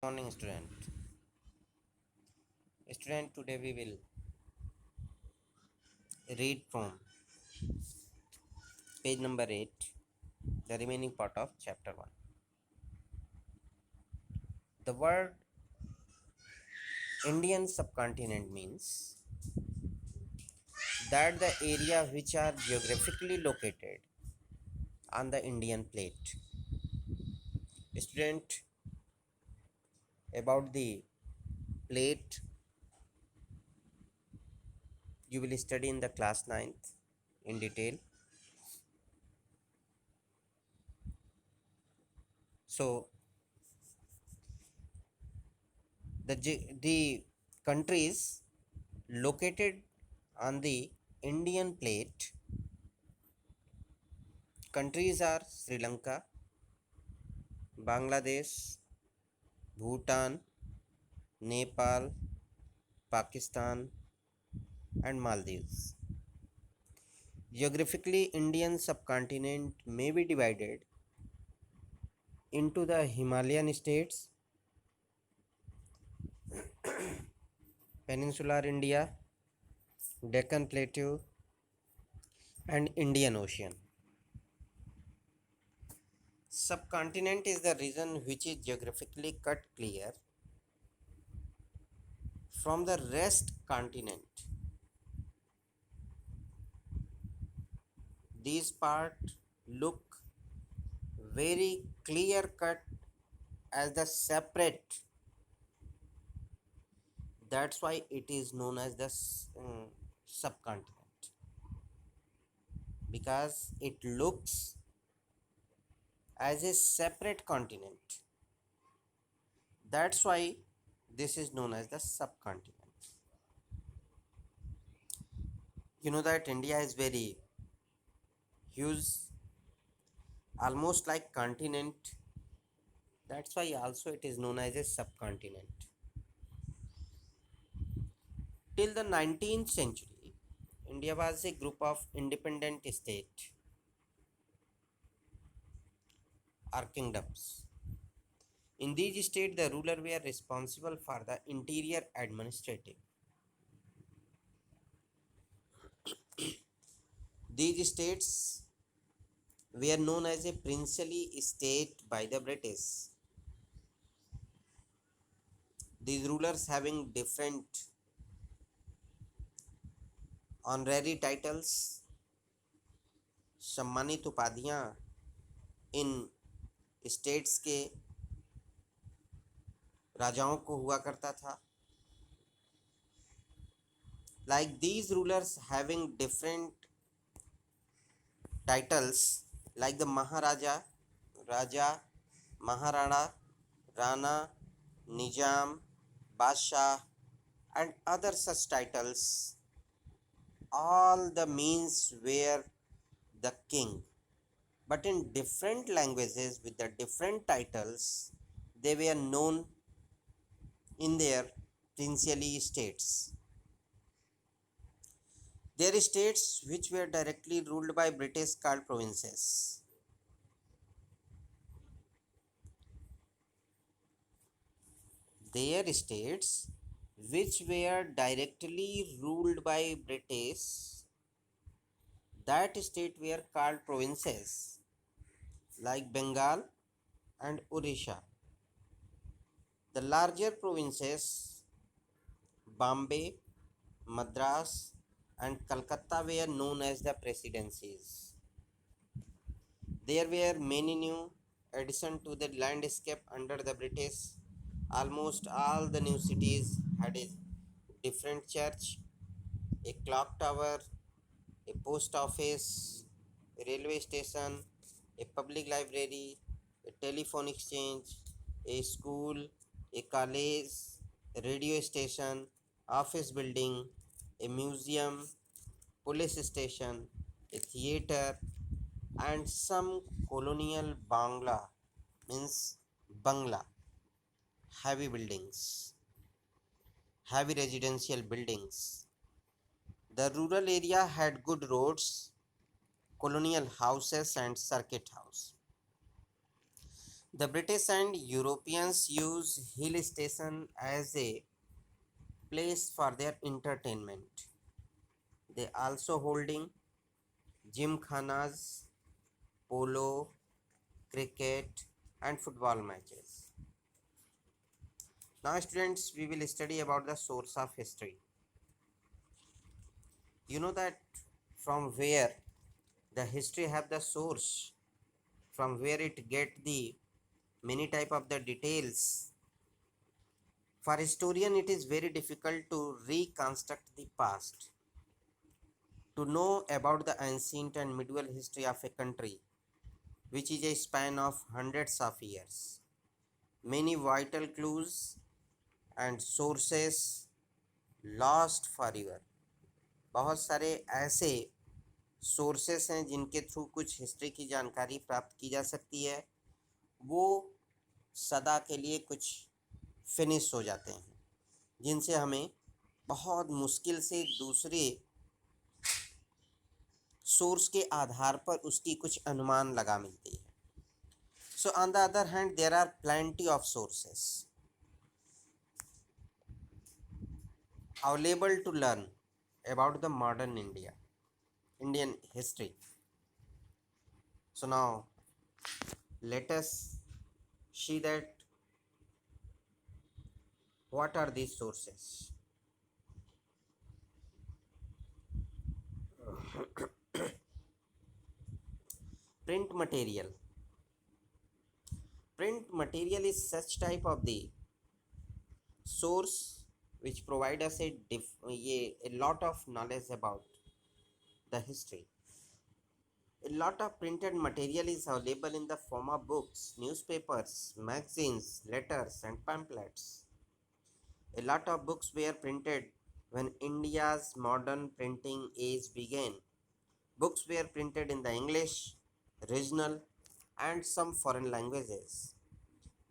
Morning, student. Today we will read from page number 8, the remaining part of chapter 1. The word Indian subcontinent means that the area which are geographically located on the Indian plate. Student, about the plate you will study in the class 9th in detail. So the countries located on the Indian plate countries are Sri Lanka, Bangladesh, Bhutan, Nepal, Pakistan, and Maldives. Geographically, Indian subcontinent may be divided into the Himalayan states, Peninsular India, Deccan Plateau, and Indian Ocean. Subcontinent is the region which is geographically cut clear from the rest continent. These parts look very clear cut as the separate. That's why it is known as the subcontinent, because it looks as a separate continent. That's why this is known as the subcontinent. You know that India is very huge, almost like continent. That's why also it is known as a subcontinent. Till the 19th century, India was a group of independent states or kingdoms. In these states, the ruler were responsible for the interior administrative. These states were known as a princely state by the British. These rulers having different honorary titles, सम्मानित उपाधियां इन states के राजाओं को हुआ करता था. Like these rulers having different titles like the Maharaja, Raja, Maharana, Rana, Nizam, Basha, and other such titles, all the means were the king. But in different languages with the different titles, they were known in their princely states. There are states which were directly ruled by British called provinces. There are states which were directly ruled by British, that state were called provinces like Bengal and Odisha. The larger provinces, Bombay, Madras, and Calcutta, were known as the presidencies. There were many new additions to the landscape under the British. Almost all the new cities had a different church, a clock tower, a post office, a railway station, a public library, a telephone exchange, a school, a college, a radio station, office building, a museum, police station, a theater, and some colonial means Bangla, heavy buildings, heavy residential buildings. The rural area had good roads, colonial houses, and circuit house. The British and Europeans use hill station as a place for their entertainment. They also holding gymkhanas, polo, cricket and football matches. Now students, we will study about the source of history. You know that from where the history have the source, from where it get the many type of the details. For historian it is very difficult to reconstruct the past. To know about the ancient and medieval history of a country, which is a span of hundreds of years, many vital clues and sources lost forever. बहुत सारे ऐसे sources हैं जिनके through कुछ history की जानकारी प्राप्त की जा सकती है, वो सदा के लिए कुछ फिनिश हो जाते हैं, जिनसे हमें बहुत मुश्किल से दूसरे सोर्स के आधार पर उसकी कुछ अनुमान लगा मिलती है. So on the other hand, there are plenty of sources available to learn about the modern Indian history. So now let us see that what are these sources. Print material. Print material is such type of the source which provide us a lot of knowledge about the history. A lot of printed material is available in the form of books, newspapers, magazines, letters, and pamphlets. A lot of books were printed when India's modern printing age began. Books were printed in the English, regional, and some foreign languages.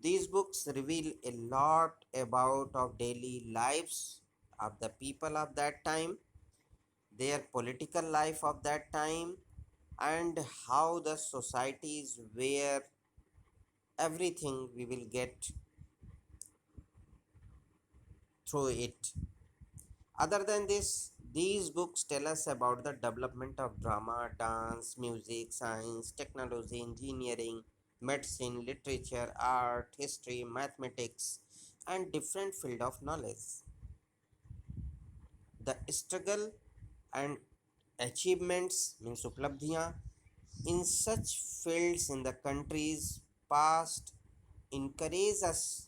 These books reveal a lot about of daily lives of the people of that time, their political life of that time, and how the societies were. Everything we will get through it. Other than this, these books tell us about the development of drama, dance, music, science, technology, engineering, medicine, literature, art, history, mathematics, and different field of knowledge. The struggle and achievements means uplabdhiyan in such fields in the countries past encourage us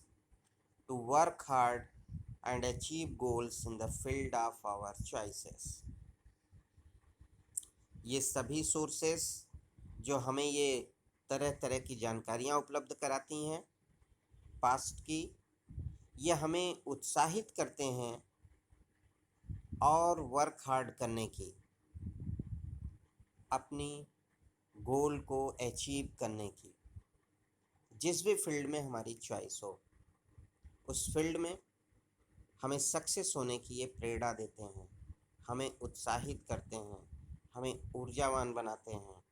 to work hard and achieve goals in the field of our choices. ये सभी sources जो हमें ये तरह तरह की जानकारियाँ उपलब्ध कराती हैं पास्ट की, ये हमें उत्साहित करते हैं और वर्क हार्ड करने की, अपनी गोल को अचीव करने की. जिस भी फील्ड में हमारी चॉइस हो, उस फील्ड में हमें सक्सेस होने की ये प्रेरणा देते हैं, हमें उत्साहित करते हैं, हमें ऊर्जावान बनाते हैं.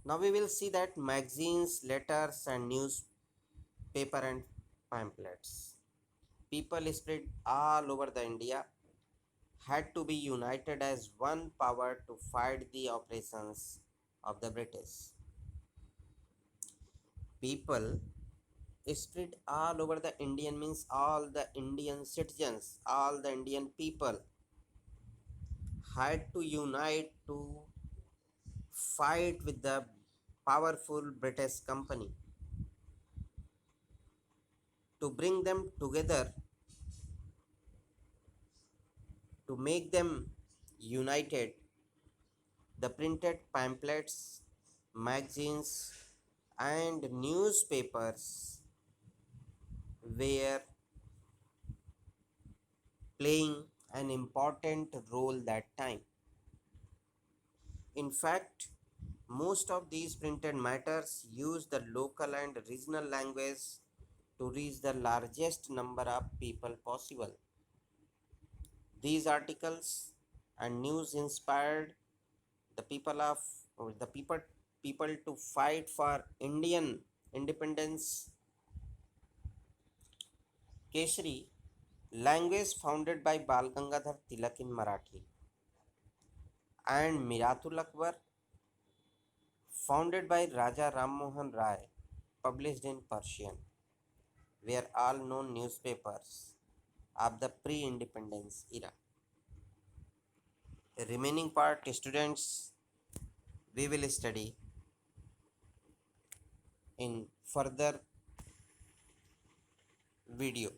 Now we will see that magazines, letters and newspaper and pamphlets. People spread all over the India had to be united as one power to fight the operations of the British. People spread all over the Indian means all the Indian citizens, all the Indian people had to unite to fight with the powerful British company, to bring them together, to make them united. The printed pamphlets, magazines, and newspapers were playing an important role that time. In fact, most of these printed matters use the local and regional language to reach the largest number of people possible. These articles and news inspired the people of or the people people to fight for Indian independence. Keshari, language founded by Bal Gangadhar Tilak in Marathi, and Miratul Akbar, founded by Raja Ram Mohan Rai, published in Persian, were all known newspapers of the pre-independence era. The remaining part, students, we will study in further video.